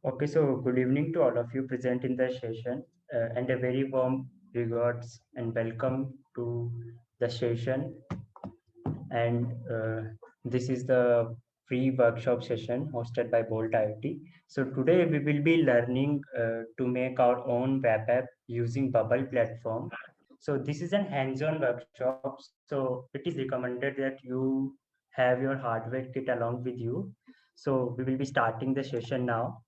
Okay, so good evening to all of you present in the session, and a very warm regards and welcome to the session. And this is the free workshop session hosted by Bolt IoT. So today we will be learning to make our own web app using Bubble platform. So this is an hands-on workshop. So it is recommended that you have your hardware kit along with you. So we will be starting the session now.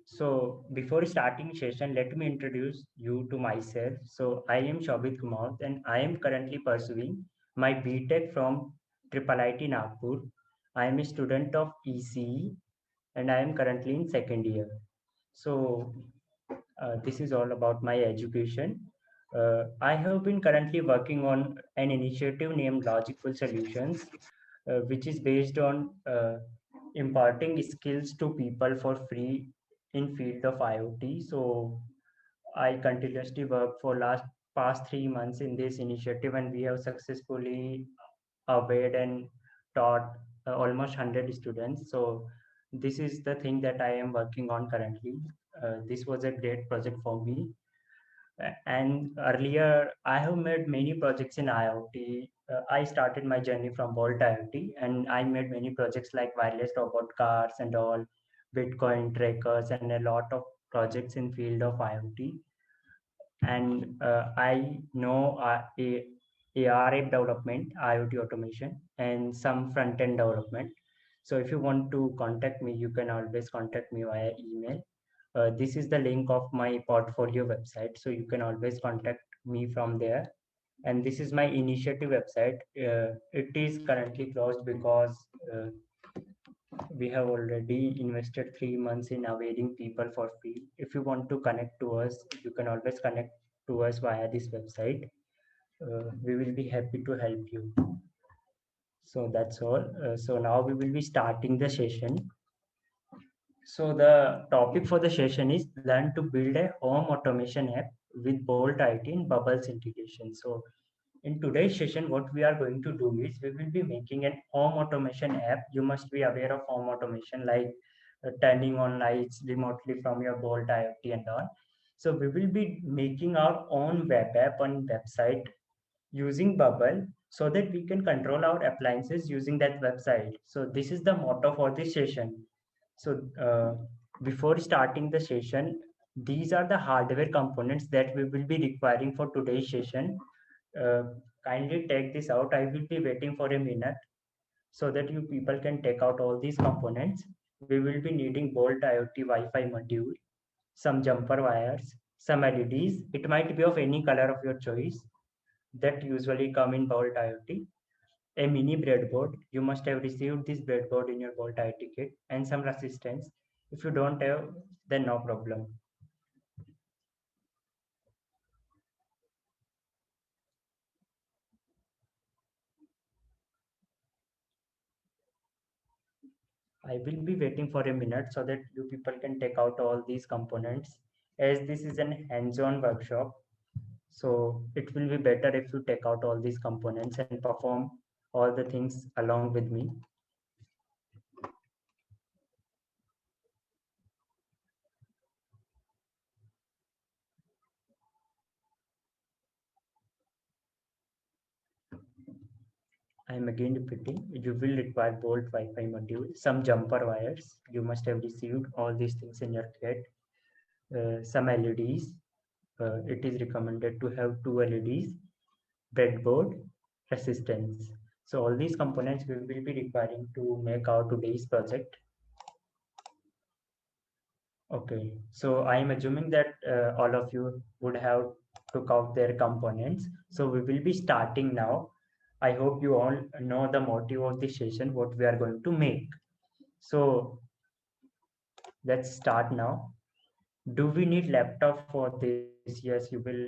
So before starting session, let me introduce you to myself. So I am Shobit Kumar and I am currently pursuing my BTech from Triple IT Nagpur. I am a student of ECE and I am currently in second year. So this is all about my education. I have been currently working on an initiative named Logical Solutions, which is based on imparting skills to people for free in field of IoT. So I continuously work for past 3 months in this initiative, and we have successfully awarded and taught almost 100 students. So this is the thing that I am working on currently. This was a great project for me. And earlier, I have made many projects in IoT. I started my journey from Bolt IoT, and I made many projects like wireless robot cars and all, Bitcoin trackers, and a lot of projects in field of IoT. And I know AR app development, IoT automation, and some front end development. So if you want to contact me, you can always contact me via email. This is the link of my portfolio website, so you can always contact me from there. And this is my initiative website. It is currently closed because uh, we have already invested 3 months in awaiting people for free. If you want to connect to us, you can always connect to us via this website. We will be happy to help you. So that's all. So now we will be starting the session. So the topic for the session is learn to build a home automation app with Bolt IT and Bubbles integration. So in today's session, what we are going to do is we will be making an home automation app. You must be aware of home automation, like turning on lights remotely from your Bolt IoT and all. So we will be making our own web app on website using Bubble so that we can control our appliances using that website. So this is the motto for this session. So before starting the session, these are the hardware components that we will be requiring for today's session. Uh, Kindly take this out. I will be waiting for a minute so that you people can take out all these components. We will be needing Bolt IoT Wi-Fi module, some jumper wires, some LEDs. It might be of any color of your choice that usually come in Bolt IoT. A mini breadboard. You must have received this breadboard in your Bolt IoT kit, and some resistance. If you don't have, then no problem. I will be waiting for a minute so that you people can take out all these components. As this is an hands-on workshop, so it will be better if you take out all these components and perform all the things along with me. I am again repeating, you will require Bolt Wi-Fi module, some jumper wires. You must have received all these things in your kit. Some LEDs. It is recommended to have two LEDs, breadboard, resistance. So all these components we will be requiring to make our today's project. Okay, so I am assuming that all of you would have took out their components. So we will be starting now. I hope you all know the motive of this session, what we are going to make. So let's start now. Do we need laptop for this? Yes, you will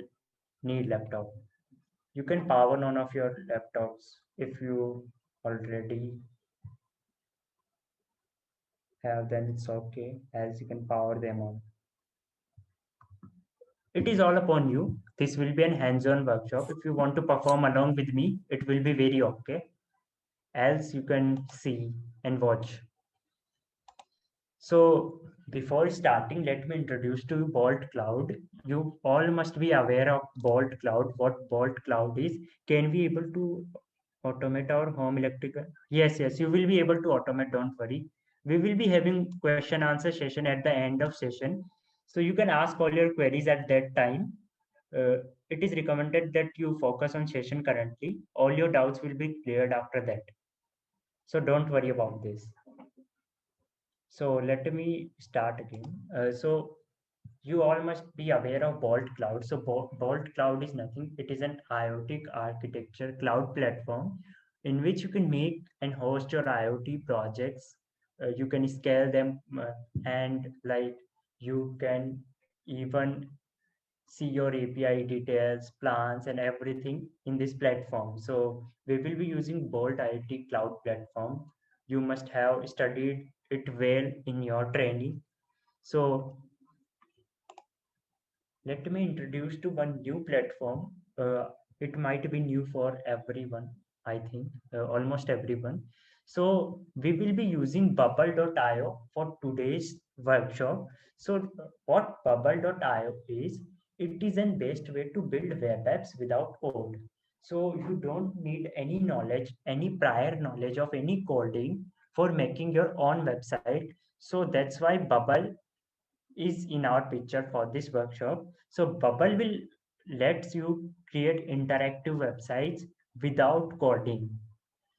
need laptop. You can power none of your laptops if you already have, then it's okay, as you can power them on. It is all upon you. This will be an hands-on workshop. If you want to perform along with me, it will be very okay. Else you can see and watch. So before starting, let me introduce to you Bolt Cloud. You all must be aware of Bolt Cloud, what Bolt Cloud is. Can we able to automate our home electrical? Yes, yes, you will be able to automate, don't worry. We will be having question answer session at the end of session. So you can ask all your queries at that time. Uh, it is recommended that you focus on session currently. All your doubts will be cleared after that. So don't worry about this. So let me start again. So you all must be aware of Bolt Cloud. So Bolt Cloud is nothing. It is an IoT architecture cloud platform in which you can make and host your IoT projects. You can scale them and like you can even see your API details, plans, and everything in this platform. So we will be using Bolt IoT Cloud platform. You must have studied it well in your training. So let me introduce to one new platform. It might be new for everyone, I think, almost everyone. So we will be using bubble.io for today's workshop. So what bubble.io is, it is an best way to build web apps without code. So you don't need any knowledge, any prior knowledge of any coding for making your own website. So that's why Bubble is in our picture for this workshop. So Bubble will lets you create interactive websites without coding.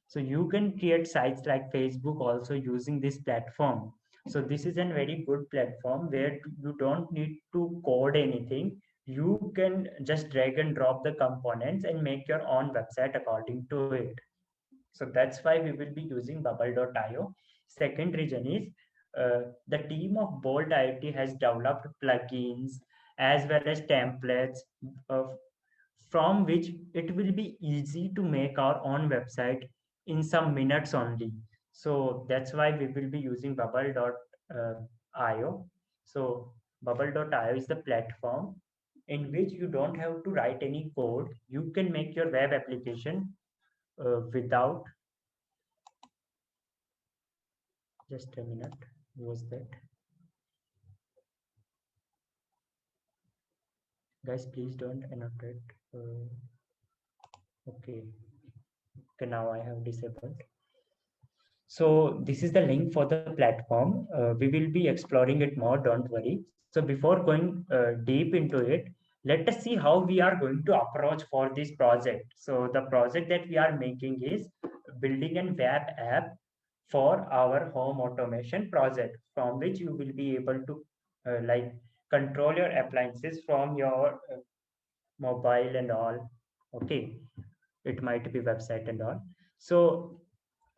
So you can create sites like Facebook also using this platform. So this is a very good platform where you don't need to code anything. You can just drag and drop the components and make your own website according to it. So that's why we will be using bubble.io. Second reason is the team of Bolt IoT has developed plugins as well as templates uh, from which it will be easy to make our own website in some minutes only. So that's why we will be using bubble.io. So bubble.io is the platform in which you don't have to write any code. You can make your web application without. Just a minute. Was that? Guys, please don't annotate. Okay. Okay, now I have disabled. So this is the link for the platform. We will be exploring it more, don't worry. So before going deep into it, let us see how we are going to approach for this project. So the project that we are making is building a web app for our home automation project, from which you will be able to like control your appliances from your mobile and all. Okay, it might be website and all. So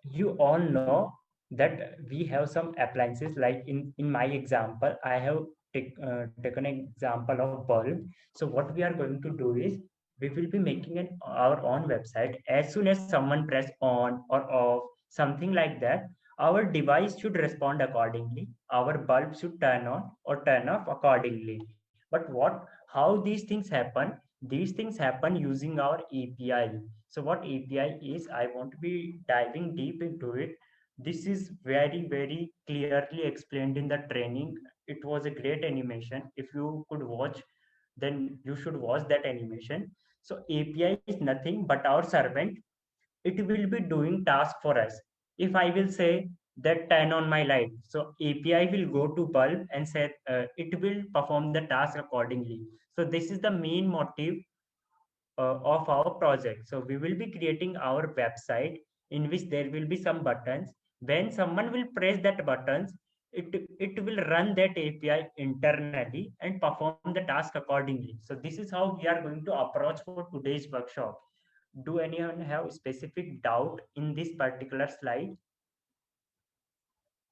you all know that we have some appliances like in my example I have taken an example of bulb. So what we are going to do is we will be making our own website. As soon as someone press on or off something like that, our device should respond accordingly, our bulb should turn on or turn off accordingly. But what how these things happen, these things happen using our API. So what API is, I want to be diving deep into it. This is very, very clearly explained in the training. It was a great animation. If you could watch, then you should watch that animation. So API is nothing but our servant. It will be doing task for us. If I will say that turn on my light, so API will go to bulb and say it will perform the task accordingly. So this is the main motive of our project. So we will be creating our website in which there will be some buttons. When someone will press that buttons, it will run that API internally and perform the task accordingly. So this is how we are going to approach for today's workshop. Do anyone have specific doubt in this particular slide?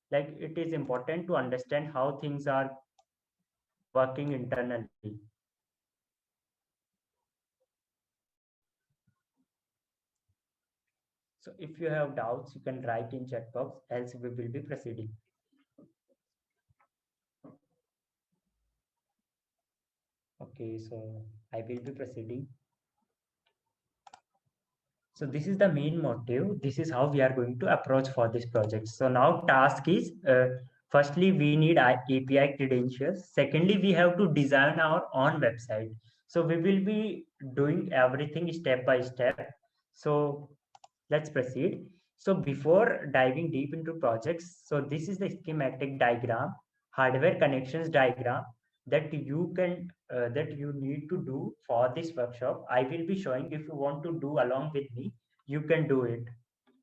Like it is important to understand how things are working internally. So if you have doubts, you can write in chat box, else we will be proceeding. Okay, so I will be proceeding. So this is the main motive. This is how we are going to approach for this project. So now task is Firstly, we need API credentials. Secondly, we have to design our own website. So we will be doing everything step by step. So let's proceed. So before diving deep into projects, so this is the schematic diagram, hardware connections diagram that you need to do for this workshop. I will be showing. If you want to do along with me, you can do it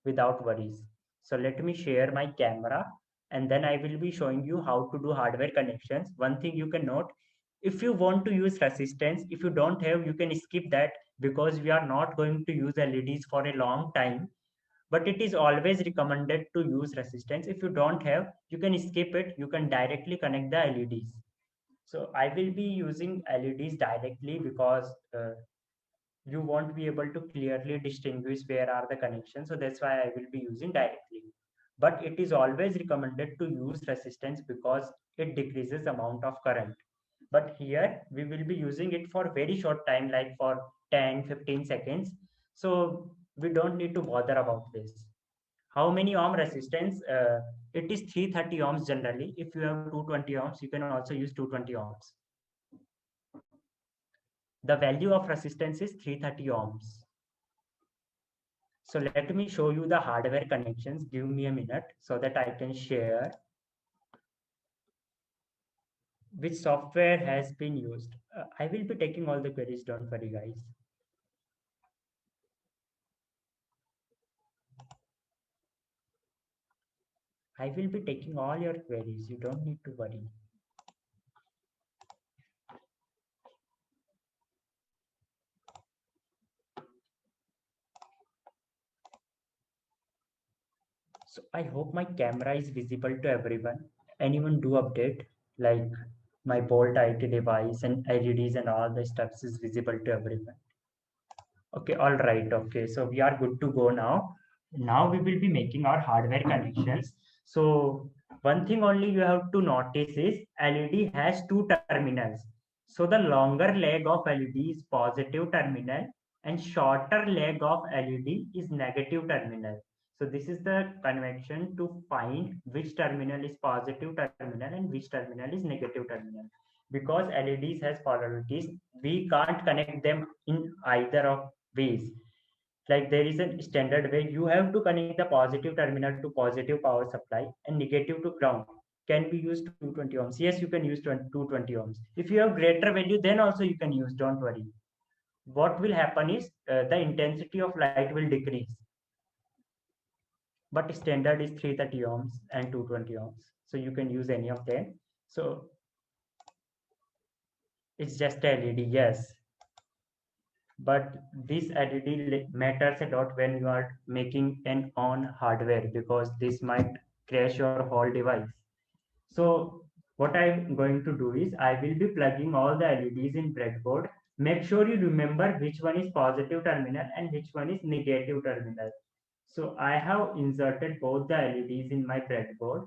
without worries. So let me share my camera and then I will be showing you how to do hardware connections. One thing you can note, if you want to use resistance, if you don't have, you can skip that because we are not going to use LEDs for a long time. But it is always recommended to use resistance. If you don't have, you can skip it. You can directly connect the LEDs. So I will be using LEDs directly because you won't be able to clearly distinguish where are the connections. So that's why I will be using directly. But it is always recommended to use resistance because it decreases amount of current. But here we will be using it for very short time, like for 10-15 seconds. So we don't need to bother about this. How many ohm resistance? It is 330 ohms generally. If you have 220 ohms, you can also use 220 ohms. The value of resistance is 330 ohms. So let me show you the hardware connections. Give me a minute so that I can share which software has been used. I will be taking all the queries, don't worry guys. I will be taking all your queries, you don't need to worry. So I hope my camera is visible to everyone. Anyone do update like my Bolt IT device and LEDs and all the stuff is visible to everyone. Okay, all right. Okay, so we are good to go now. Now we will be making our hardware connections. So one thing only you have to notice is LED has two terminals. So the longer leg of LED is positive terminal and shorter leg of LED is negative terminal. So this is the convention to find which terminal is positive terminal and which terminal is negative terminal. Because LEDs has polarities, we can't connect them in either of ways. Like there is a standard way you have to connect the positive terminal to positive power supply and negative to ground. Can be used 220 ohms. Yes, you can use 220 ohms. If you have greater value, then also you can use. Don't worry. What will happen is the intensity of light will decrease. But standard is 330 ohms and 220 ohms. So you can use any of them. So it's just a LED. Yes, but this LED matters a lot when you are making an on hardware because this might crash your whole device. So what I'm going to do is I will be plugging all the LEDs in breadboard. Make sure you remember which one is positive terminal and which one is negative terminal. So I have inserted both the LEDs in my breadboard.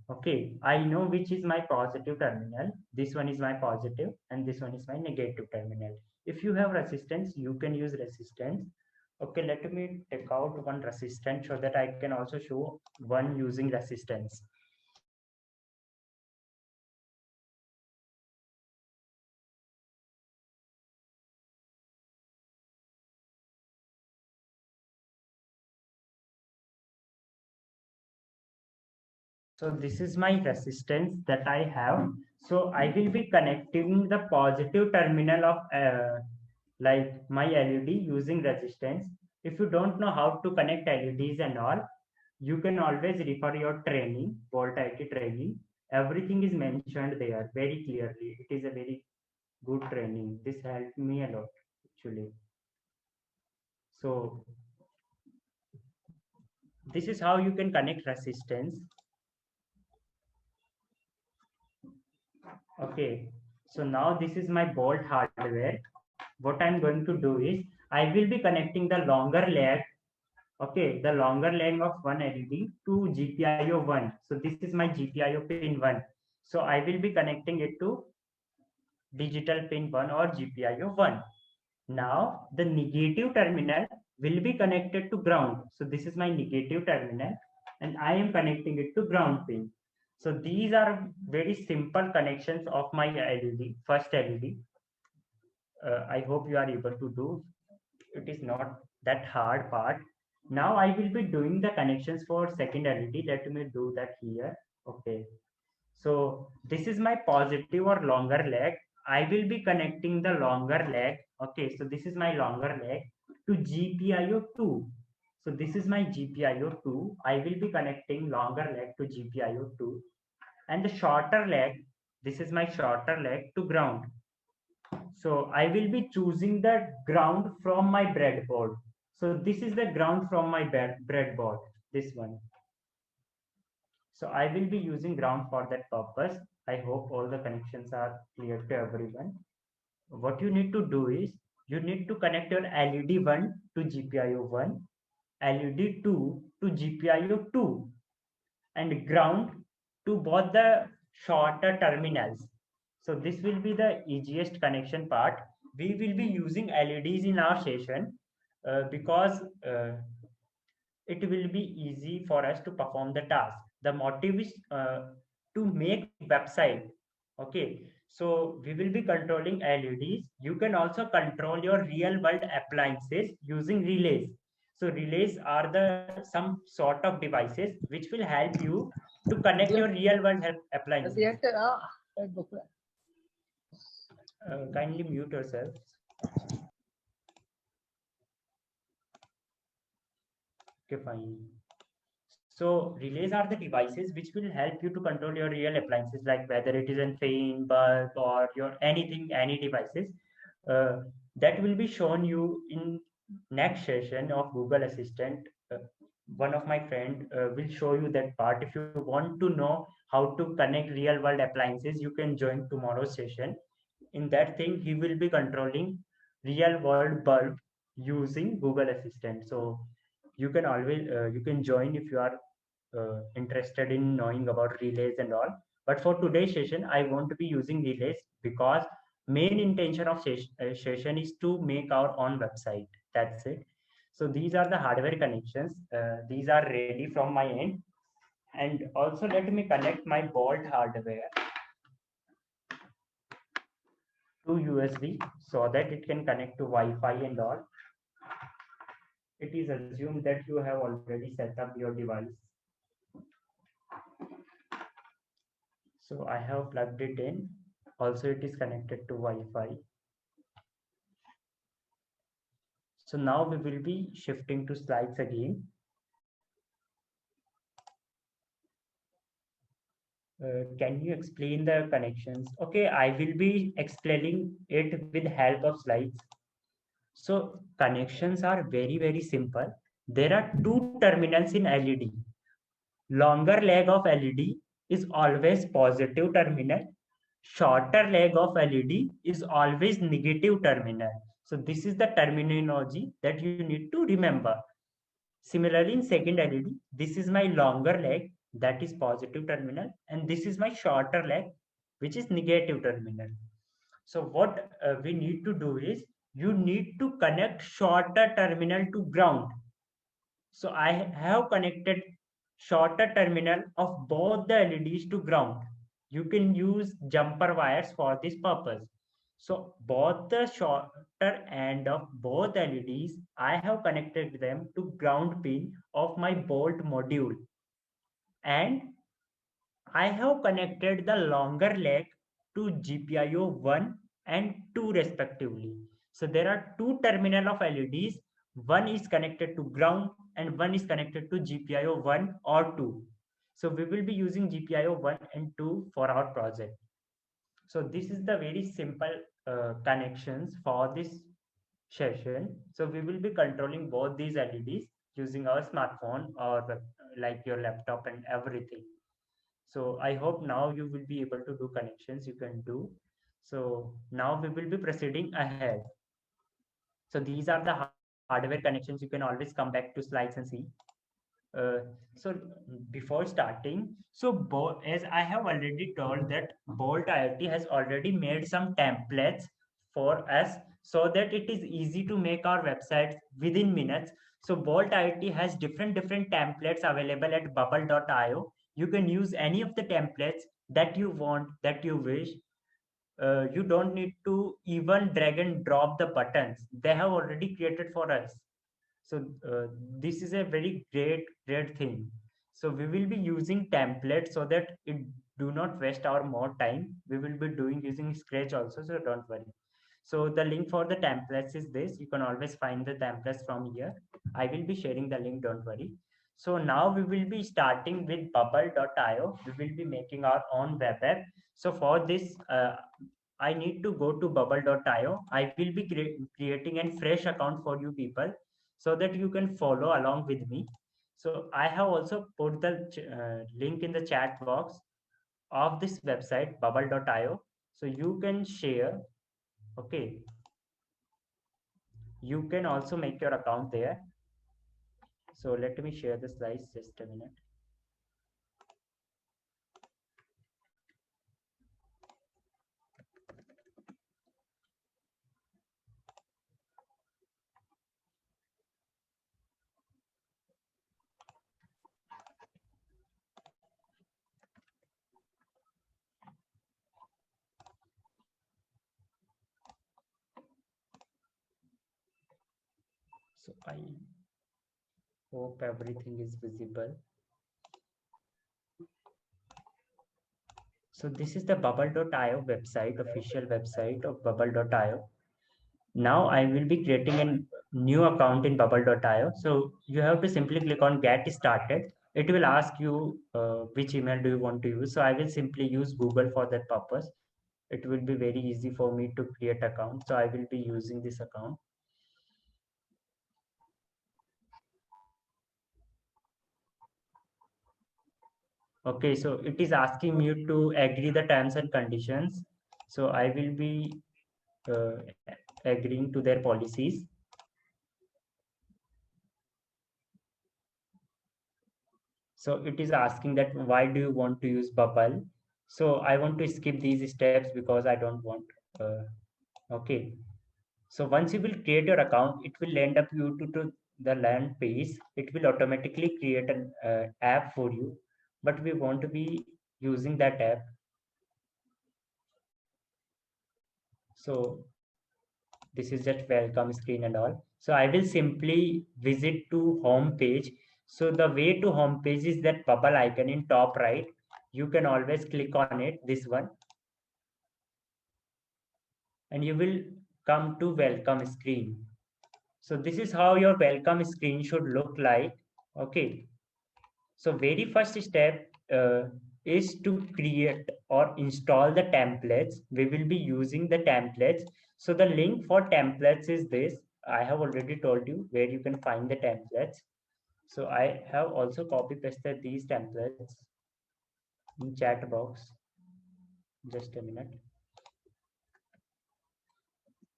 Okay, I know which is my positive terminal. This one is my positive and this one is my negative terminal. If you have resistance, you can use resistance. Okay, let me take out one resistance so that I can also show one using resistance. So this is my resistance that I have. So I will be connecting the positive terminal of like my LED using resistance. If you don't know how to connect LEDs and all, you can always refer your training, Bolt IT training. Everything is mentioned there very clearly. It is a very good training. This helped me a lot actually. So this is how you can connect resistance. Okay, so now this is my Bolt hardware. What I'm going to do is I will be connecting the longer leg, okay, the longer leg of one LED to GPIO 1. So this is my GPIO pin 1. So I will be connecting it to digital pin 1 or GPIO 1. Now the negative terminal will be connected to ground. So this is my negative terminal and I am connecting it to ground pin. So these are very simple connections of my LED, first LED. I hope you are able to do. It is not that hard part. Now I will be doing the connections for second LED. Let me do that here. Okay. So this is my positive or longer leg. I will be connecting the longer leg. Okay. So this is my longer leg to GPIO2. So this is my GPIO2. I will be connecting longer leg to GPIO2, and the shorter leg, this is my shorter leg to ground. So I will be choosing the ground from my breadboard. So this is the ground from my breadboard, this one. So I will be using ground for that purpose. I hope all the connections are clear to everyone. What you need to do is, you need to connect your LED1 to GPIO1, LED2 to GPIO2, and ground to both the shorter terminals. So this will be the easiest connection part. We will be using LEDs in our session because it will be easy for us to perform the task. The motive is to make website. Okay, so we will be controlling LEDs. You can also control your real world appliances using relays. So relays are the some sort of devices which will help you to connect your real world appliances. Kindly mute yourself. Okay, fine. So relays are the devices which will help you to control your real appliances, like whether it is a fan, bulb, or your anything, any devices. Uh, that will be shown you in next session of Google Assistant. One of my friend will show you that part. If you want to know how to connect real world appliances, you can join tomorrow's session. In that thing, he will be controlling real world bulb using Google Assistant. So you can always you can join if you are interested in knowing about relays and all. But for today's session, I want to be using relays because main intention of session is to make our own website. That's it. So these are the hardware connections. These are ready from my end. And also let me connect my Bolt hardware to USB so that it can connect to Wi-Fi and all. It is assumed that you have already set up your device. So I have plugged it in. Also, it is connected to Wi-Fi. So now we will be shifting to slides again. Can you explain the connections? Okay, I will be explaining it with help of slides. So connections are very, very simple. There are two terminals in LED. Longer leg of LED is always positive terminal. Shorter leg of LED is always negative terminal. So this is the terminology that you need to remember. Similarly, in second LED, this is my longer leg, that is positive terminal, and this is my shorter leg, which is negative terminal. So what we need to do is, you need to connect shorter terminal to ground. So I have connected shorter terminal of both the LEDs to ground. You can use jumper wires for this purpose. So both the shorter end of both LEDs, I have connected them to ground pin of my Bolt module. And I have connected the longer leg to GPIO 1 and 2 respectively. So there are two terminal of LEDs. One is connected to ground and one is connected to GPIO 1 or 2. So we will be using GPIO 1 and 2 for our project. So this is the very simple connections for this session. So we will be controlling both these LEDs using our smartphone or like your laptop and everything. So I hope now you will be able to do connections you can do. So now we will be proceeding ahead. So these are the hardware connections. You can always come back to slides and see. So before starting, so as I have already told that Bolt IoT has already made some templates for us so that it is easy to make our websites within minutes. So Bolt IoT has different templates available at bubble.io. You can use any of the templates that you want, that you wish. You don't need to even drag and drop the buttons. They have already created for us. So this is a very great thing. So we will be using templates so that it do not waste our more time. We will be doing using Scratch also, so don't worry. So the link for the templates is this. You can always find the templates from here. I will be sharing the link, don't worry. So now we will be starting with bubble.io. We will be making our own web app. So for this, I need to go to bubble.io. I will be creating a fresh account for you people so that you can follow along with me. So I have also put the link in the chat box of this website bubble.io. So you can share, okay. You can also make your account there. So let me share the slides, just a minute. So I hope everything is visible. So this is the bubble.io website, official website of bubble.io. Now I will be creating a new account in bubble.io. So you have to simply click on get started. It will ask you which email do you want to use. So I will simply use Google for that purpose. It will be very easy for me to create account. So I will be using this account. Okay, so it is asking you to agree the terms and conditions. So I will be uh, agreeing to their policies. So it is asking that why do you want to use bubble? So I want to skip these steps because I don't want. Uh, okay. So once you will create your account, it will end up you to the land page. It will automatically create an app for you, but we want to be using that app. So this is just welcome screen and all. So I will simply visit to home page. So the way to home page is that bubble icon in top right. You can always click on it, this one, and you will come to welcome screen. So this is how your welcome screen should look like. Okay. So very first step is to create or install the templates. We will be using the templates. So the link for templates is this. I have already told you where you can find the templates. So I have also copy pasted these templates in chat box. Just a minute.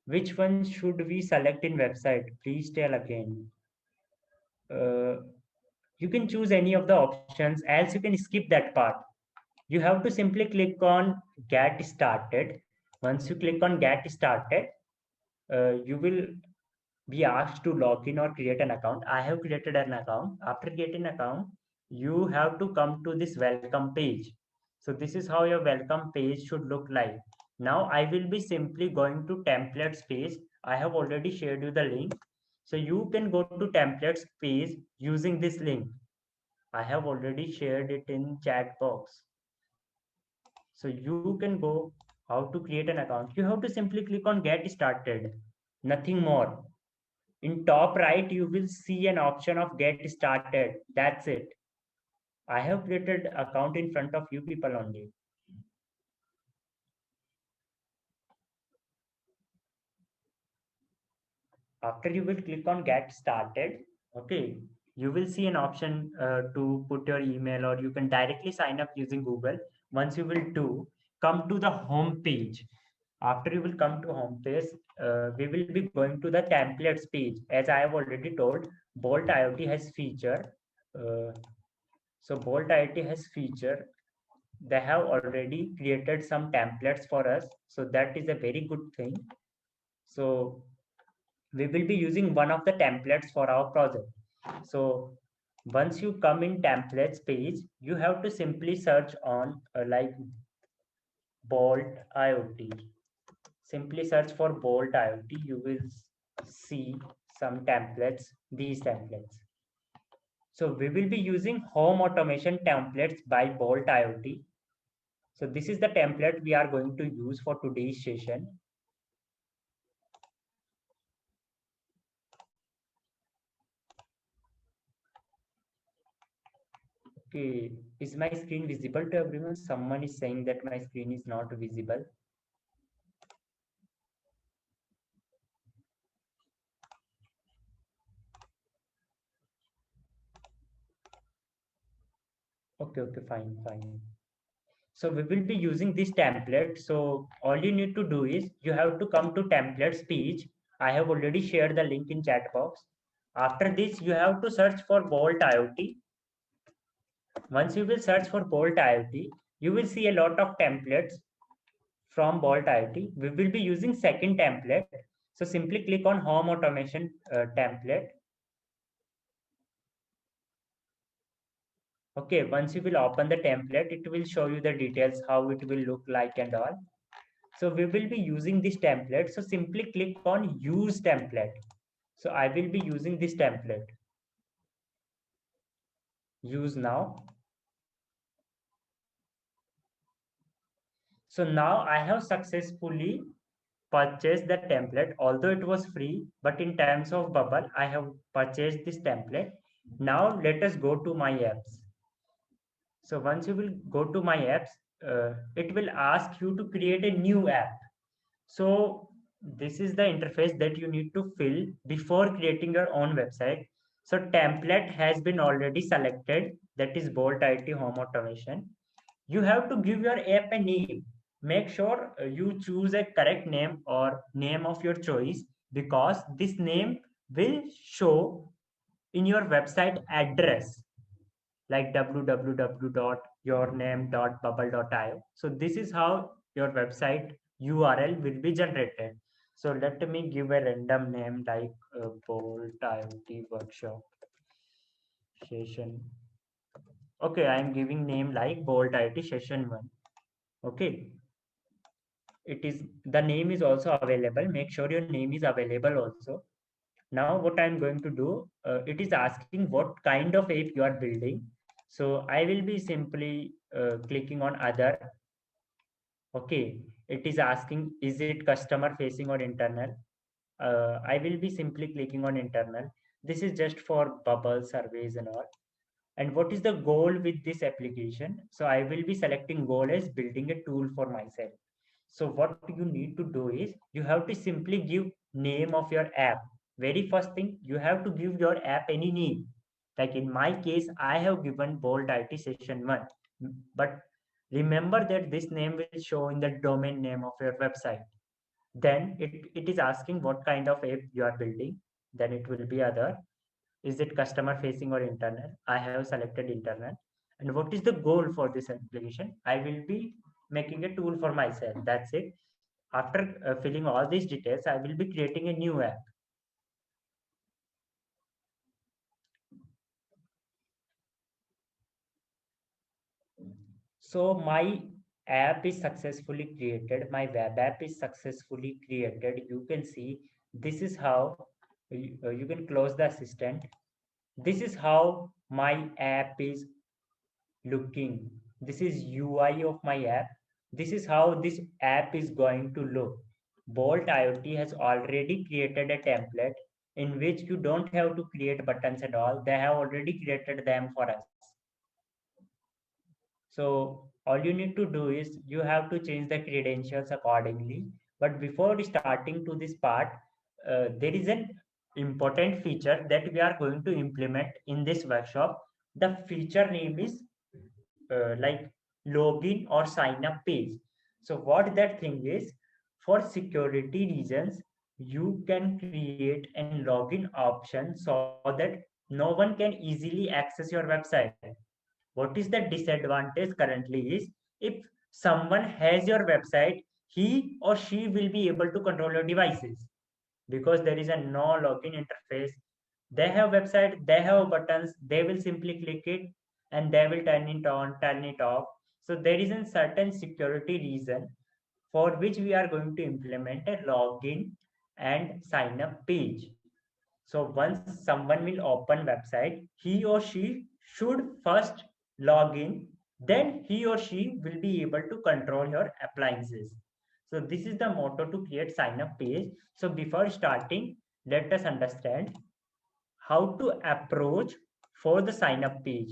Which one should we select in website? Please tell again. Uh, you can choose any of the options, else you can skip that part. You have to simply click on get started. Once you click on get started, you will be asked to log in or create an account. I have created an account. After getting an account, you have to come to this welcome page. So this is how your welcome page should look like. Now I will be simply going to templates page. I have already shared you the link. So you can go to templates page using this link. I have already shared it in chat box. So you can go how to create an account. You have to simply click on get started. Nothing more. In top right, you will see an option of get started. That's it. I have created account in front of you people only. After you will click on get started, okay, you will see an option to put your email or you can directly sign up using Google. Once you will do, come to the home page. After you will come to home page, we will be going to the templates page. As I have already told, Bolt IoT has feature. Uh, so Bolt IoT has feature. They have already created some templates for us. So that is a very good thing. So we will be using one of the templates for our project. So Once you come in templates page, you have to simply search on like Bolt IoT. Simply search for Bolt IoT. You will see some templates, these templates. So we will be using home automation templates by Bolt IoT. So this is the template we are going to use for today's session. Okay, is my screen visible to everyone? Someone is saying that my screen is not visible. Okay, fine. So we will be using this template. So all you need to do is you have to come to templates page. I have already shared the link in chat box. After this, you have to search for Bolt IoT. Once you will search for Bolt IoT, you will see a lot of templates from Bolt IoT. We will be using second template. So simply click on Home Automation template. Okay, once you will open the template, it will show you the details, how it will look like and all. So we will be using this template. So simply click on use template. So I will be using this template. Use now. So now I have successfully purchased the template, although it was free, but in terms of Bubble, I have purchased this template. Now let us go to my apps. So once you will go to my apps, it will ask you to create a new app. So this is the interface that you need to fill before creating your own website. So template has been already selected, that is Bolt IT Home Automation. You have to give your app a name. Make sure you choose a correct name or name of your choice, because this name will show in your website address like www.yourname.bubble.io. So this is how your website URL will be generated. So let me give a random name like Bolt IoT Workshop Session. Okay, I am giving name like Bolt IoT Session 1. Okay, it is, the name is also available. Make sure your name is available also. Now what I'm going to do, it is asking what kind of app you are building. So I will be simply clicking on other. Okay, it is asking, is it customer facing or internal? I will be simply clicking on internal. This is just for bubble surveys and all. And what is the goal with this application? So I will be selecting goal as building a tool for myself. So what you need to do is you have to simply give name of your app. Very first thing, you have to give your app any name. Like in my case, I have given Bolt IT Session 1. But remember that this name will show in the domain name of your website. Then it is asking what kind of app you are building. Then it will be other. Is it customer facing or internal? I have selected internal. And what is the goal for this application? I will be making a tool for myself. That's it. After filling all these details, I will be creating a new app. So my app is successfully created. My web app is successfully created. You can see this is how you can close the assistant. This is how my app is looking. This is UI of my app. This is how this app is going to look. Bolt IoT has already created a template in which you don't have to create buttons at all. They have already created them for us. So all you need to do is you have to change the credentials accordingly. But before starting to this part, there is an important feature that we are going to implement in this workshop. The feature name is like login or sign up page. So what that thing is, for security reasons, you can create a login option so that no one can easily access your website. What is the disadvantage currently is, if someone has your website, he or she will be able to control your devices, because there is a no login interface. They have website, they have buttons, they will simply click it and they will turn it on, turn it off. So there is a certain security reason for which we are going to implement a login and sign up page. So once someone will open website, he or she should first log in, then he or she will be able to control your appliances. So this is the motto to create sign up page. So before starting, let us understand how to approach for the sign up page.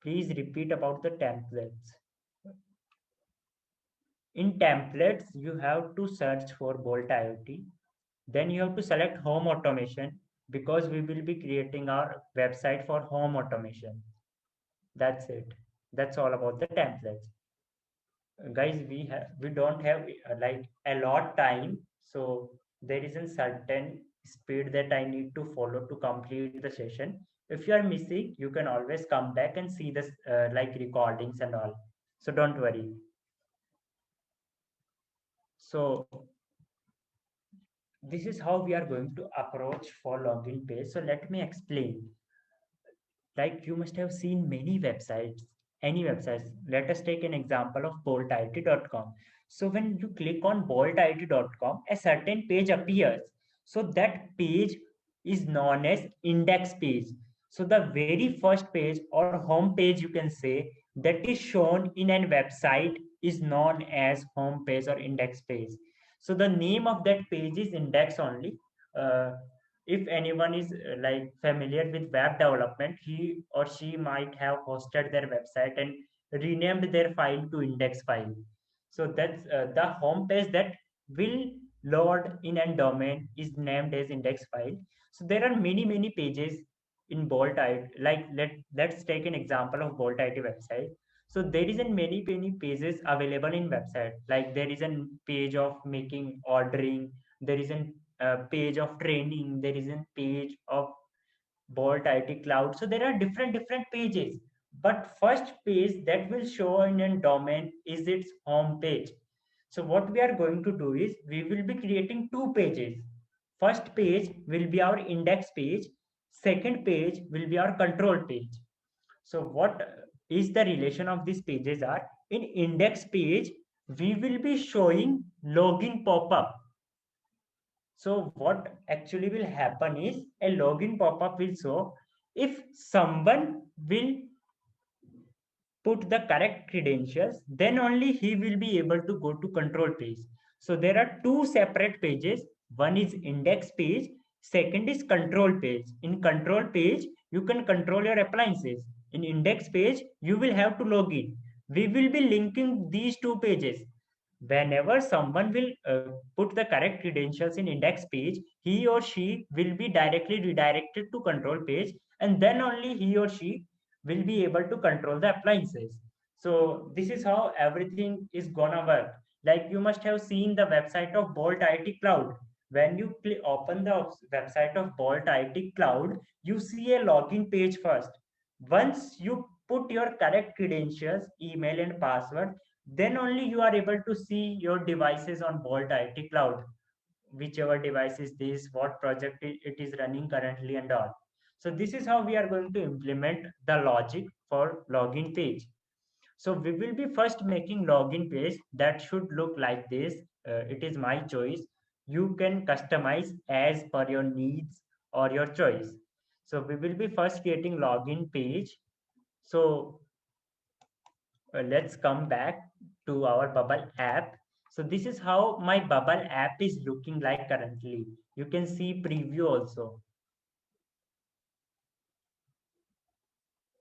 Please repeat about the templates. In templates, you have to search for Bolt IoT. Then you have to select home automation because we will be creating our website for home automation. That's it. That's all about the templates. Guys, we don't have like a lot time, so there is a certain speed that I need to follow to complete the session. If you are missing, you can always come back and see this like recordings and all. So don't worry. So this is how we are going to approach for login page. So let me explain. Like you must have seen many websites, any websites. Let us take an example of boltit.com. So when you click on boltit.com, a certain page appears. So that page is known as index page. So the very first page or home page, you can say, that is shown in a website is known as home page or index page. So the name of that page is index only. Uh, if anyone is like familiar with web development, he or she might have hosted their website and renamed their file to index file. So that's the home page that will load in a domain is named as index file. So there are many pages in Bolt IT. Like let's take an example of Bolt IT website. So there is a many pages available in website. Like there is a page of making ordering, there is a page of training, there is a page of Bolt IT Cloud. So there are different pages. But first page that will show in a domain is its home page. So what we are going to do is we will be creating two pages. First page will be our index page. Second page will be our control page. So what is the relation of these pages are? In index page, we will be showing login pop-up. So what actually will happen is a login pop-up will show if someone will put the correct credentials, then only he will be able to go to control page. So there are two separate pages. One is index page, second is control page. In control page, you can control your appliances. In index page, you will have to log in. We will be linking these two pages. Whenever someone will put the correct credentials in index page, he or she will be directly redirected to control page, and then only he or she will be able to control the appliances. So this is how everything is gonna work. Like you must have seen the website of Bolt IT Cloud. When you open the website of Bolt IT Cloud, you see a login page first. Once you put your correct credentials, email and password, then only you are able to see your devices on Bolt IT Cloud, whichever device is this, what project it is running currently and all. So this is how we are going to implement the logic for login page. So we will be first making login page that should look like this. It is my choice. You can customize as per your needs or your choice. So we will be first creating login page. So let's come back to our Bubble app. So this is how my Bubble app is looking like currently. You can see preview also.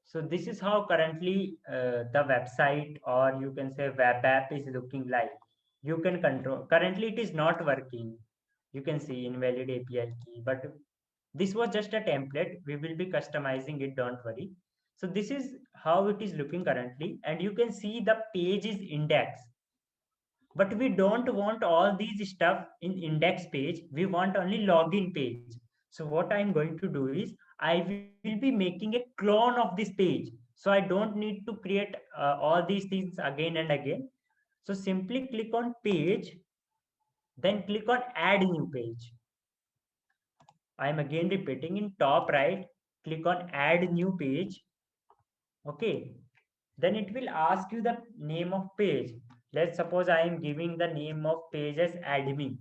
So this is how currently the website or you can say web app is looking like. You can control. Currently it is not working. You can see invalid API key, but this was just a template. We will be customizing it, don't worry. So this is how it is looking currently. And you can see the page is indexed. But we don't want all these stuff in index page. We want only login page. So what I'm going to do is I will be making a clone of this page. So I don't need to create all these things again and again. So simply click on page, then click on add new page. I'm again repeating, in top right, click on add new page. Okay. Then it will ask you the name of page. Let's suppose I am giving the name of page as admin.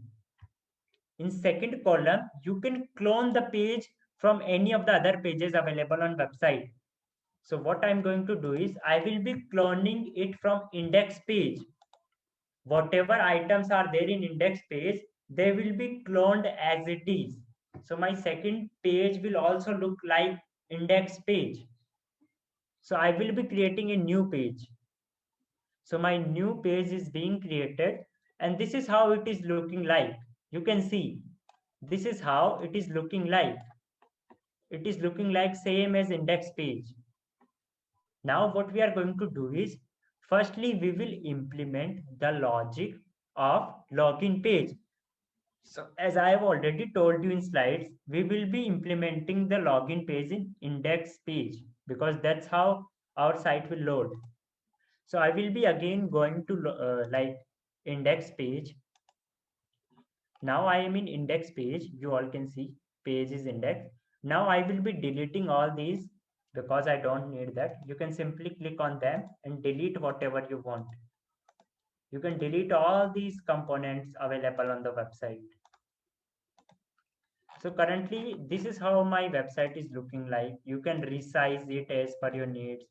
In second column, you can clone the page from any of the other pages available on website. So what I'm going to do is I will be cloning it from index page. Whatever items are there in index page, they will be cloned as it is. So my second page will also look like index page. So I will be creating a new page. So my new page is being created, and this is how it is looking like. You can see this is how it is looking like. It is looking like same as index page. Now what we are going to do is, firstly we will implement the logic of login page. So as I have already told you in slides, we will be implementing the login page in index page because that's how our site will load. So I will be again going to like index page. Now I am in index page. You all can see page is index. Now I will be deleting all these because I don't need that. You can simply click on them and delete whatever you want. You can delete all these components available on the website. So currently this is how my website is looking like. You can resize it as per your needs.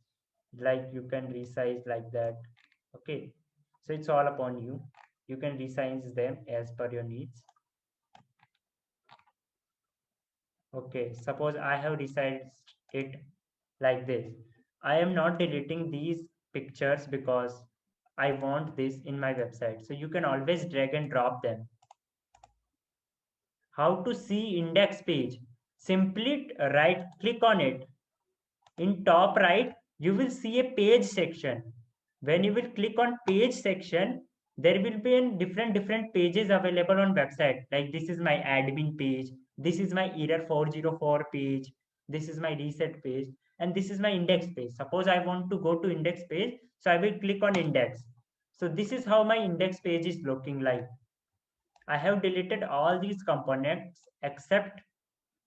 Like you can resize like that. Okay. So it's all upon you. You can resize them as per your needs. Okay, suppose I have resized it like this. I am not deleting these pictures because I want this in my website. So you can always drag and drop them. How to see index page? Simply right click on it. In top right, you will see a page section. When you will click on page section, there will be in different pages available on website. Like this is my admin page, this is my error 404 page, this is my reset page, and this is my index page. Suppose I want to go to index page, so I will click on index. So this is how my index page is looking like. I have deleted all these components except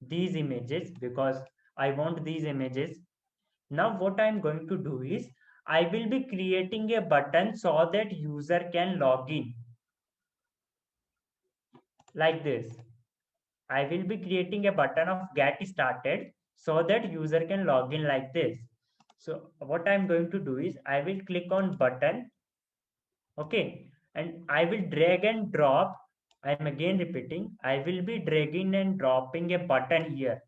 these images because I want these images. Now what I'm going to do is I will be creating a button so that user can log in like this. I will be creating a button of get started so that user can log in like this. So what I'm going to do is I will click on button. Okay. And I will drag and drop. I'm again repeating. I will be dragging and dropping a button here.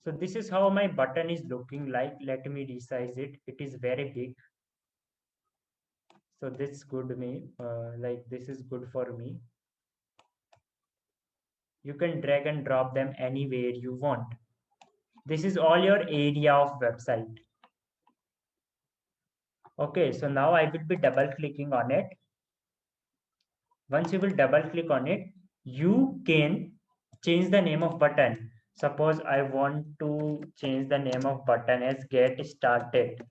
So this is how my button is looking like. Let me resize it. It is very big. So this good me like this is good for me. You can drag and drop them anywhere you want. This is all your area of website. Okay, so now I will be double clicking on it. Once you will double click on it, you can change the name of button. Suppose I want to change the name of button as get started.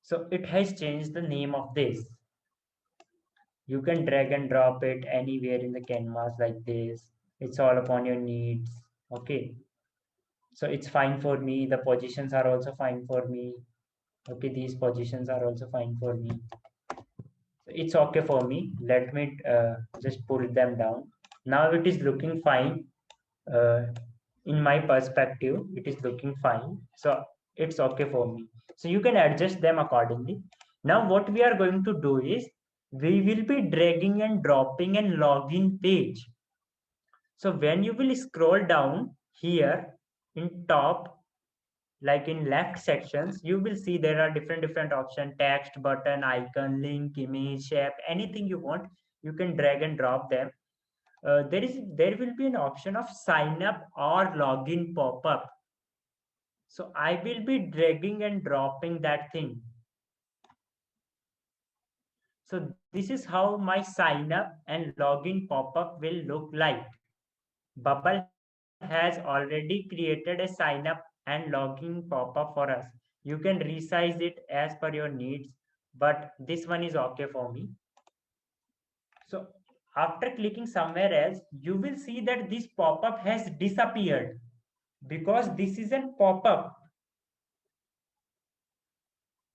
So it has changed the name of this. You can drag and drop it anywhere in the canvas like this. It's all upon your needs. Okay, so it's fine for me. The positions are also fine for me. Okay, these positions are also fine for me. So it's okay for me. Let me just pull them down. Now it is looking fine. uh, in my perspective it is looking fine, so it's okay for me. So you can adjust them accordingly. Now what we are going to do is we will be dragging and dropping and login page. So when you will scroll down here in top, like in left sections, you will see there are different options: text, button, icon, link, image, shape, anything you want. You can drag and drop them. There will be an option of sign up or login pop up. So I will be dragging and dropping that thing. So this is how my sign up and login pop up will look like. Bubble has already created a sign up and login pop up for us. You can resize it as per your needs, but this one is okay for me. So After clicking somewhere else, you will see that this pop-up has disappeared because this is a pop-up.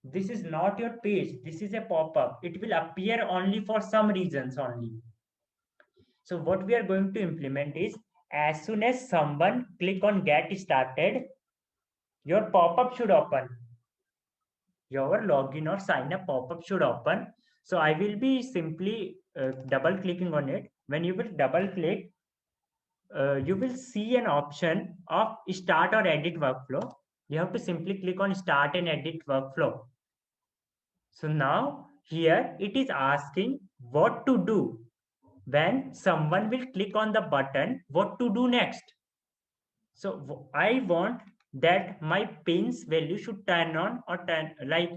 This is not your page. This is a pop-up. It will appear only for some reasons only. So what we are going to implement is, as soon as someone click on get started, your pop-up should open. Your login or sign up pop-up should open. So I will be simply double clicking on it. When you will double click, you will see an option of start or edit workflow. You have to simply click on start and edit workflow. So now here it is asking what to do when someone will click on the button, what to do next. So I want that my pins value should turn on or turn like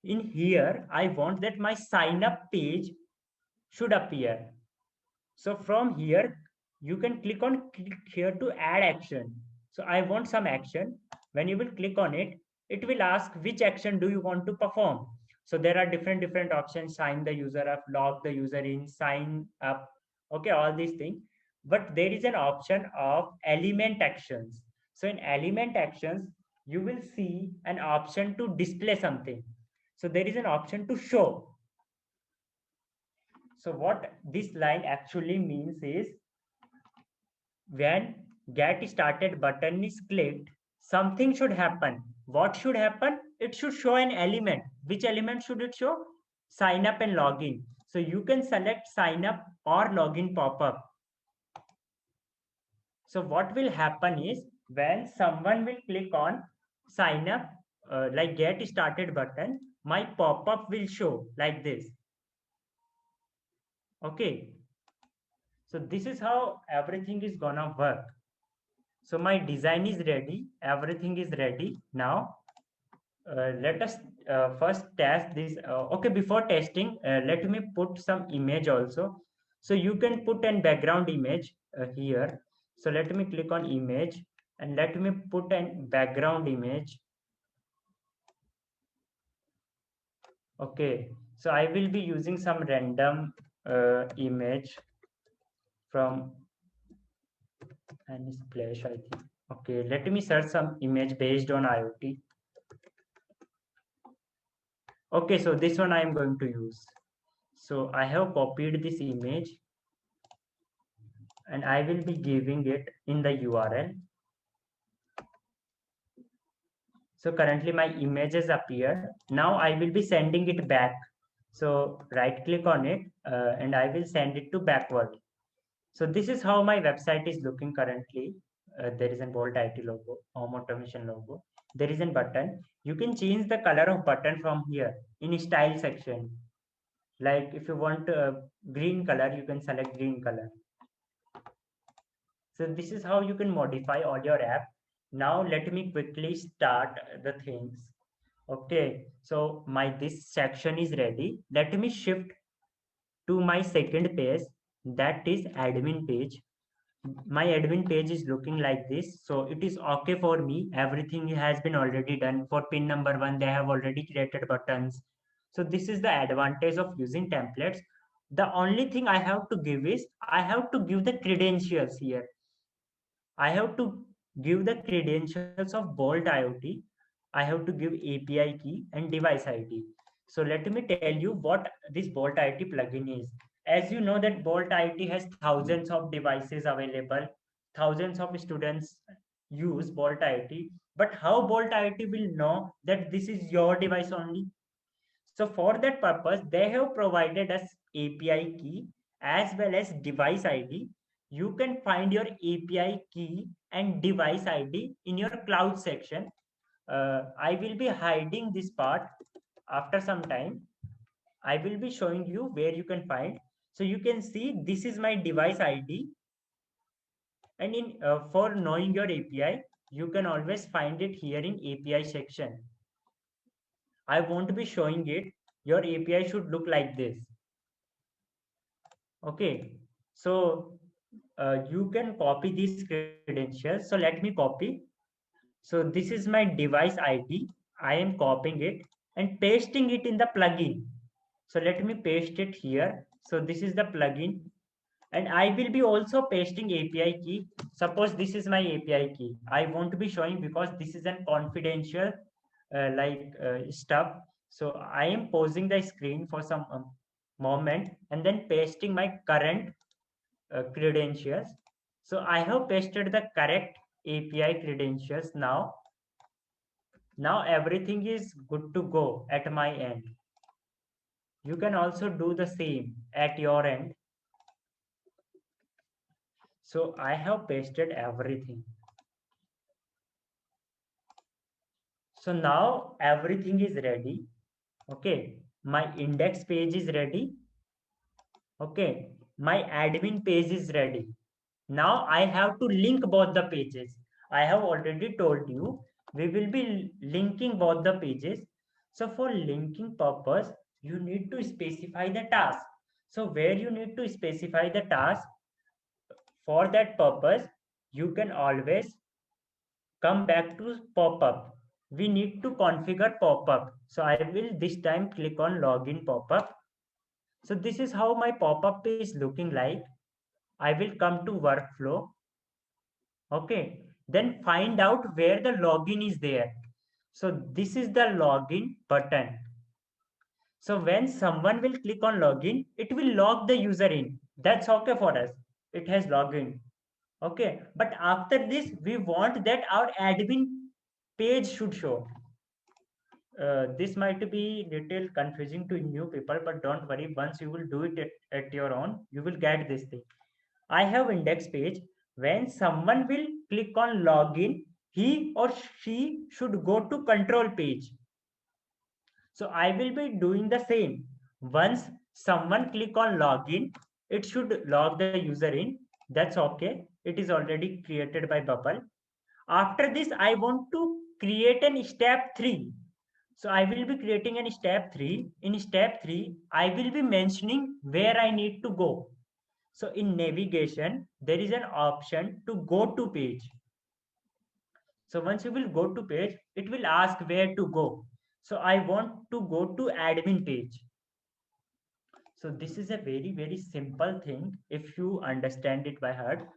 in here. I want that my sign up page should appear. So from here, you can click here to add action. So I want some action. When you will click on it, it will ask which action do you want to perform. So there are different options: sign the user up, log the user in, sign up. Okay, all these things. But there is an option of element actions. So in element actions, you will see an option to display something. So there is an option to show. So what this line actually means is, when get started button is clicked, something should happen. What should happen? It should show an element. Which element should it show? Sign up and login. So you can select sign up or login pop-up. So what will happen is, when someone will click on sign up, like get started button, my pop-up will show like this. Okay. So this is how everything is gonna work. So my design is ready. Everything is ready. Now let us first test this. Okay, before testing, let me put some image also. So you can put an background image here. So let me click on image and let me put an background image. Okay, so I will be using some random image from Unsplash, I think. Okay, let me search some image based on IoT. Okay, so this one I am going to use. So I have copied this image and I will be giving it in the URL. So currently my images appear. Now I will be sending it back. So right click on it and I will send it to backward. So this is how my website is looking currently. There is a Bolt IT logo, home automation logo. There is a button. You can change the color of button from here in style section. Like if you want green color, you can select green color. So this is how you can modify all your app. Now let me quickly start the things. Okay, so my this section is ready. Let me shift to my second page, that is admin page. My admin page is looking like this. So it is okay for me. Everything has been already done. For pin number 1, they have already created buttons. So this is the advantage of using templates. The only thing I have to give is, I have to give the credentials here. I have to give the credentials of Bolt IoT. I have to give API key and device ID. So let me tell you what this Bolt IoT plugin is. As you know that Bolt IoT has thousands of devices available. Thousands of students use Bolt IoT. But how Bolt IoT will know that this is your device only? So for that purpose, they have provided us API key as well as device ID. You can find your API key and device ID in your cloud section. I will be hiding this part after some time. I will be showing you where you can find. So you can see this is my device ID. And in for knowing your API, you can always find it here in API section. I won't be showing it. Your API should look like this. Okay, so you can copy these credentials. So let me copy. So this is my device ID. I am copying it and pasting it in the plugin. So let me paste it here. So this is the plugin, and I will be also pasting API key. Suppose this is my API key. I won't be showing because this is an confidential stuff. So I am pausing the screen for some moment and then pasting my current credentials. So I have pasted the correct API credentials now. Now everything is good to go at my end. You can also do the same at your end. So I have pasted everything. So now everything is ready. Okay. My index page is ready. Okay. My admin page is ready. Now I have to link both the pages. I have already told you we will be linking both the pages. So for linking purpose, you need to specify the task. So where you need to specify the task, for that purpose, you can always come back to pop-up. We need to configure pop-up. So I will this time click on login pop-up. So this is how my pop-up is looking like. I will come to workflow. Okay. Then find out where the login is there. So this is the login button. So when someone will click on login, it will log the user in. That's okay for us. It has login. Okay. But after this, we want that our admin page should show. This might be little confusing to new people, but don't worry. Once you will do it at your own, you will get this thing. I have index page. When someone will click on login, he or she should go to control page. So I will be doing the same. Once someone click on login, it should log the user in. That's okay. It is already created by Bubble. After this, I want to create an step 3. So I will be creating an step 3. In step 3, I will be mentioning where I need to go. So in navigation, there is an option to go to page. So once you will go to page, it will ask where to go. So I want to go to admin page. So this is a very, very simple thing if you understand it by heart.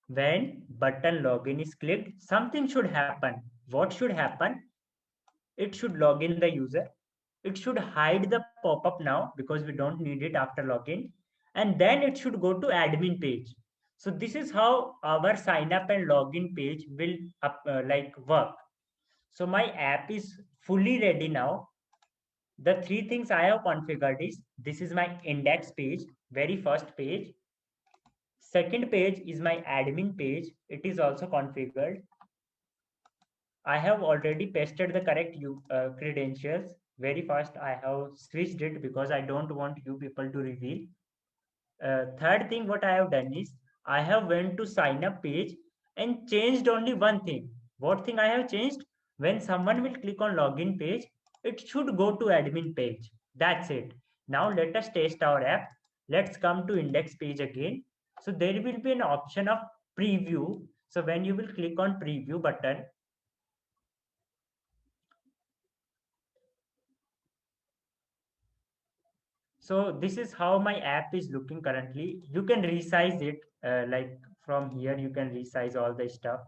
When button login is clicked, something should happen. What should happen? It should log in the user. It should hide the pop-up now because we don't need it after login. And then it should go to admin page. So this is how our sign up and login page will work. So my app is fully ready now. The three things I have configured is this is my index page, very first page. Second page is my admin page. It is also configured. I have already pasted the correct credentials. Very fast, I have switched it because I don't want you people to reveal. Third thing, what I have done is I have went to sign up page and changed only one thing. What thing I have changed? When someone will click on login page, it should go to admin page. That's it. Now let us test our app. Let's come to index page again. So there will be an option of preview. So when you will click on preview button, so this is how my app is looking currently. You can resize it like from here, you can resize all the stuff.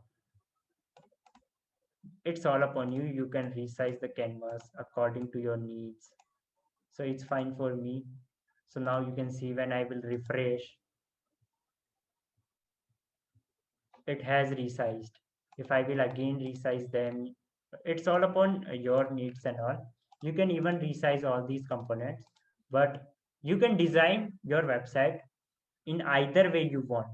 It's all upon you. You can resize the canvas according to your needs. So it's fine for me. So now you can see when I will refresh, it has resized. If I will again resize them, it's all upon your needs and all. You can even resize all these components, but you can design your website in either way you want.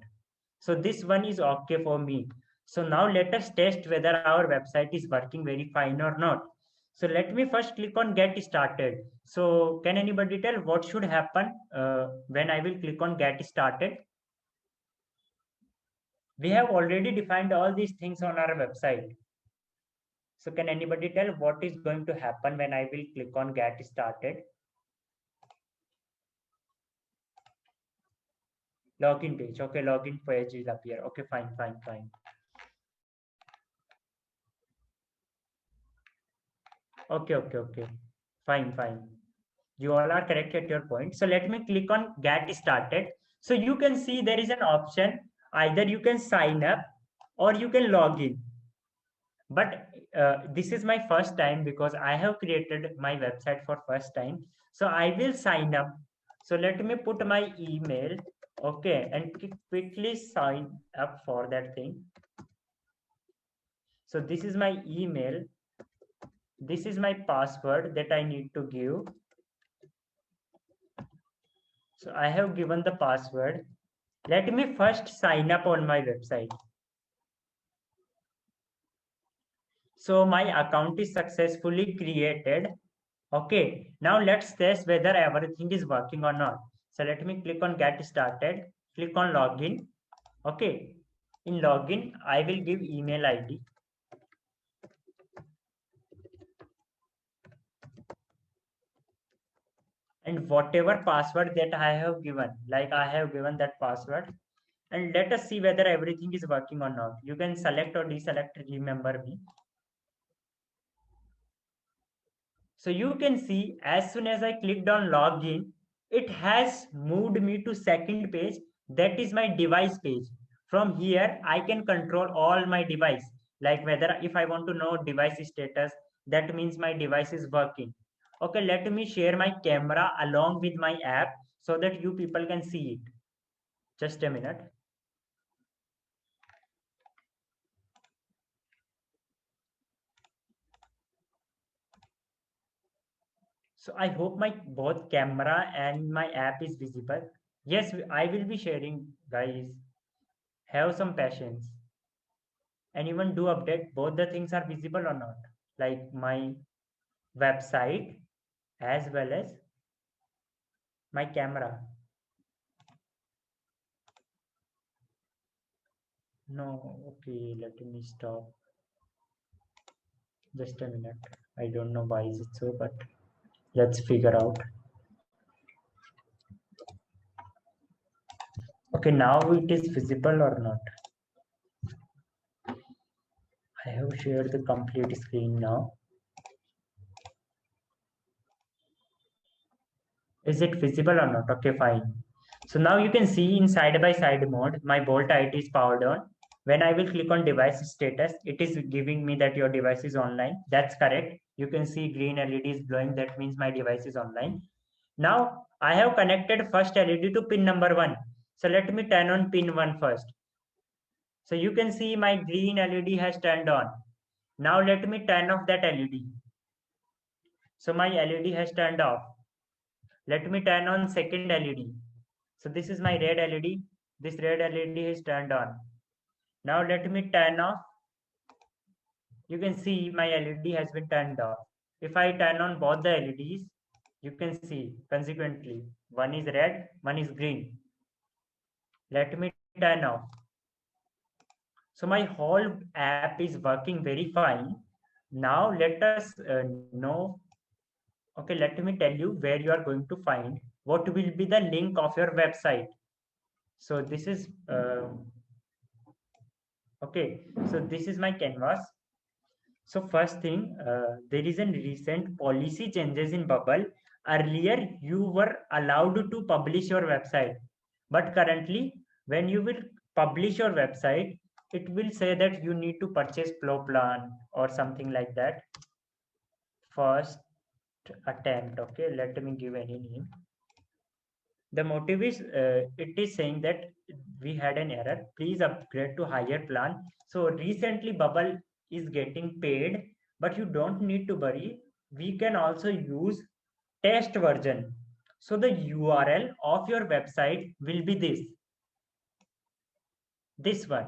So this one is okay for me. So now let us test whether our website is working very fine or not. So let me first click on get started. So can anybody tell what should happen when I will click on get started? We have already defined all these things on our website. So can anybody tell what is going to happen when I will click on get started? Login page. Okay, login page will appear. Okay, fine, fine, fine. Okay, okay, okay. Fine, fine. You all are correct at your point. So let me click on get started. So you can see there is an option, either you can sign up or you can log in. But this is my first time because I have created my website for first time. So I will sign up. So let me put my email. Okay, and quickly sign up for that thing. So this is my email. This is my password that I need to give. So I have given the password. Let me first sign up on my website. So my account is successfully created. Okay, now let's test whether everything is working or not. So let me click on get started, click on login. Okay, in login, I will give email ID. And whatever password that I have given, like I have given that password, and let us see whether everything is working or not. You can select or deselect remember me. So you can see as soon as I clicked on login, it has moved me to second page. That is my device page. From here, I can control all my device. Like whether if I want to know device status, that means my device is working. Okay, let me share my camera along with my app so that you people can see it. Just a minute. So I hope my both camera and my app is visible. Yes, I will be sharing, guys. Have some patience. And even do update both the things are visible or not. Like my website as well as my camera. No, okay, let me stop. Just a minute. I don't know why is it so, but let's figure out. Okay, now it is visible or not. I have shared the complete screen now. Is it visible or not? Okay, fine. So now you can see in side by side mode, my Bolt IT is powered on. When I will click on device status, it is giving me that your device is online. That's correct. You can see green LED is glowing. That means my device is online. Now I have connected first LED to pin number 1. So let me turn on pin 1 first. So you can see my green LED has turned on. Now let me turn off that LED. So my LED has turned off. Let me turn on second LED. So this is my red LED. This red LED is turned on. Now let me turn off. You can see my LED has been turned off. If I turn on both the LEDs, you can see consequently one is red, one is green. Let me turn off. So my whole app is working very fine. Now let us know. Okay, let me tell you where you are going to find what will be the link of your website. So this is okay. So this is my canvas. So first thing, there is a recent policy changes in Bubble. Earlier, you were allowed to publish your website, but currently, when you will publish your website, it will say that you need to purchase Flow Plan or something like that. First attempt. Okay, let me give any name. The motive is it is saying that we had an error. Please upgrade to higher plan. So recently, Bubble is getting paid, but you don't need to worry. We can also use test version. So the URL of your website will be this one.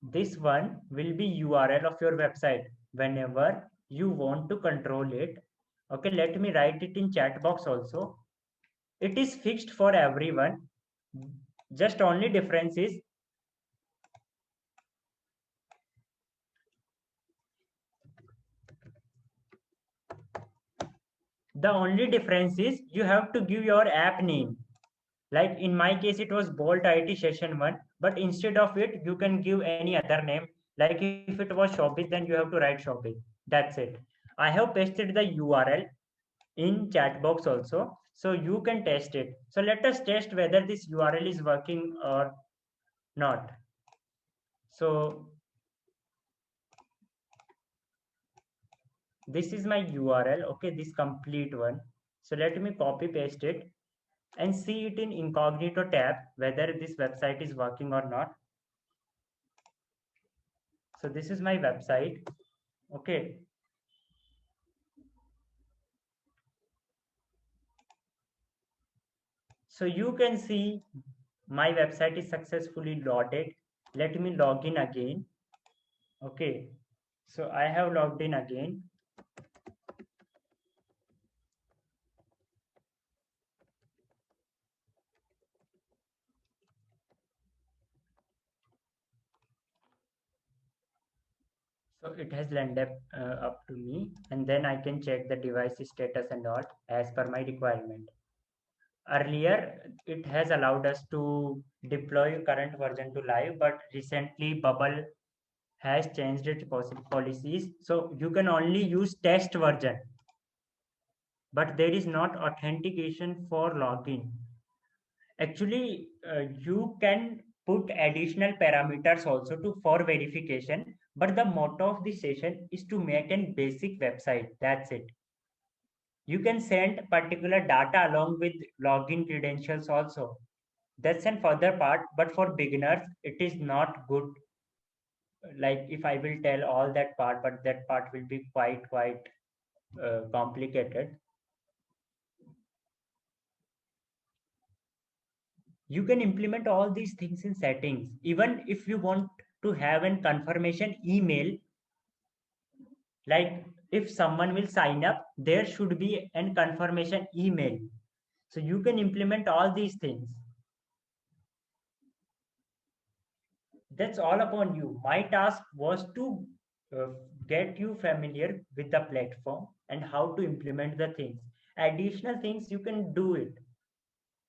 This one will be URL of your website whenever you want to control it. Okay, let me write it in chat box also. It is fixed for everyone. Just only difference is you have to give your app name. Like in my case, it was Bolt IT Session 1, but instead of it, you can give any other name. Like if it was Shobit, then you have to write Shobit. That's it. I have pasted the URL. in chat box also, so you can test it. So let us test whether this URL is working or not. So this is my URL, okay, this complete one. So let me copy paste it and see it in incognito tab whether this website is working or not. So this is my website, okay. So you can see my website is successfully loaded. Let me log in again, okay. So I have logged in again. So it has landed up to me, and then I can check the device status and all as per my requirement. Earlier, it has allowed us to deploy current version to live, but recently Bubble has changed its policies. So you can only use test version, but there is not authentication for login. Actually, you can put additional parameters also to for verification, but the motto of this session is to make a basic website. That's it. You can send particular data along with login credentials also. That's an further part, but for beginners, it is not good. Like if I will tell all that part, but that part will be quite complicated. You can implement all these things in settings. Even if you want to have an confirmation email, like if someone will sign up, there should be an confirmation email. So you can implement all these things. That's all upon you. My task was to uh, get you familiar with the platform and how to implement the things. Additional things, you can do it.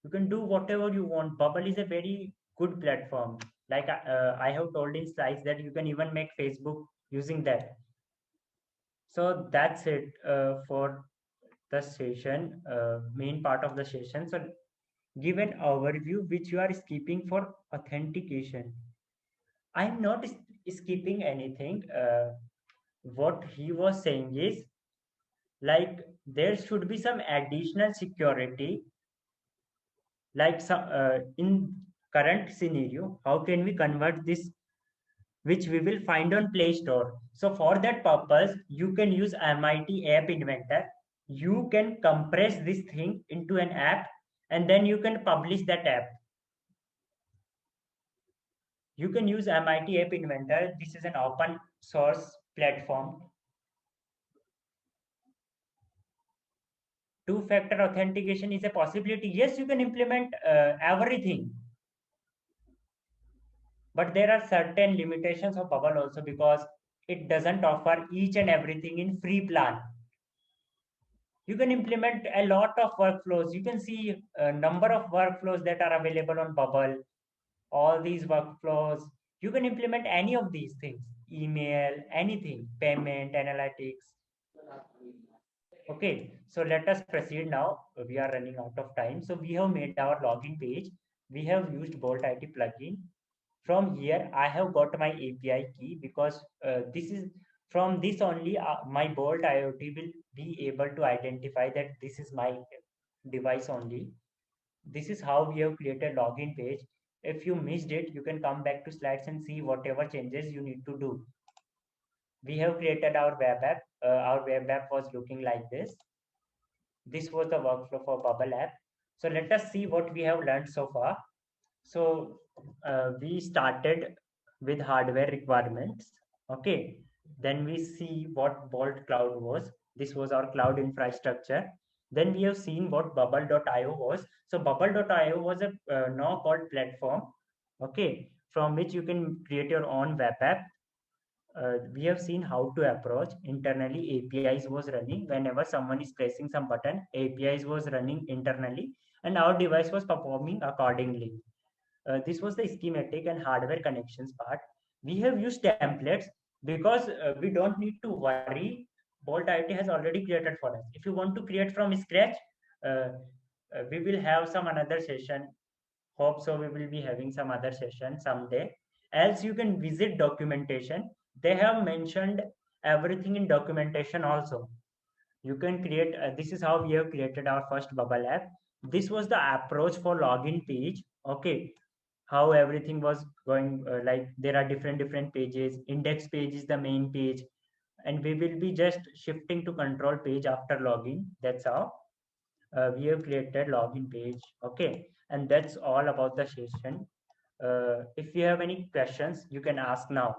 You can do whatever you want. Bubble is a very good platform. Like I have told in slides that you can even make Facebook using that. So that's it for the session, main part of the session. So give an overview which you are skipping for authentication. I'm not skipping anything. What he was saying is like there should be some additional security, like some in current scenario, how can we convert this, which we will find on Play Store. So for that purpose, you can use MIT App Inventor. You can compress this thing into an app, and then you can publish that app. You can use MIT App Inventor. This is an open source platform. Two-factor authentication is a possibility. Yes, you can implement everything, but there are certain limitations of Bubble also, because it doesn't offer each and everything in free plan. You can implement a lot of workflows. You can see a number of workflows that are available on Bubble. All these workflows, you can implement any of these things: email, anything, payment, analytics. Okay, so let us proceed now. We are running out of time. So we have made our login page. We have used Bolt IT plugin. From here, I have got my API key, because this is from this only my Bolt IoT will be able to identify that this is my device only. This is how we have created login page. If you missed it, you can come back to slides and see whatever changes you need to do. We have created our web app. Our web app was looking like this. This was the workflow for Bubble app. So let us see what we have learned so far. So we started with hardware requirements. Okay. Then we see what Bolt Cloud was. This was our cloud infrastructure. Then we have seen what Bubble.io was. So Bubble.io was a now called platform. Okay. From which you can create your own web app. We have seen how to approach internally. APIs was running whenever someone is pressing some button. APIs was running internally, and our device was performing accordingly. This was the schematic and hardware connections part. We have used templates because we don't need to worry Bolt IT has already created for us. If you want to create from scratch, uh, we will have some another session. Hope so we will be having some other session someday. Else you can visit documentation. They have mentioned everything in documentation also. You can create, this is how we have created our first bubble app. This was the approach for login page. Okay, how everything was going, like there are different pages. Index page is the main page, and we will be just shifting to control page after login. That's how we have created login page. Okay, and that's all about the session. If you have any questions, you can ask now.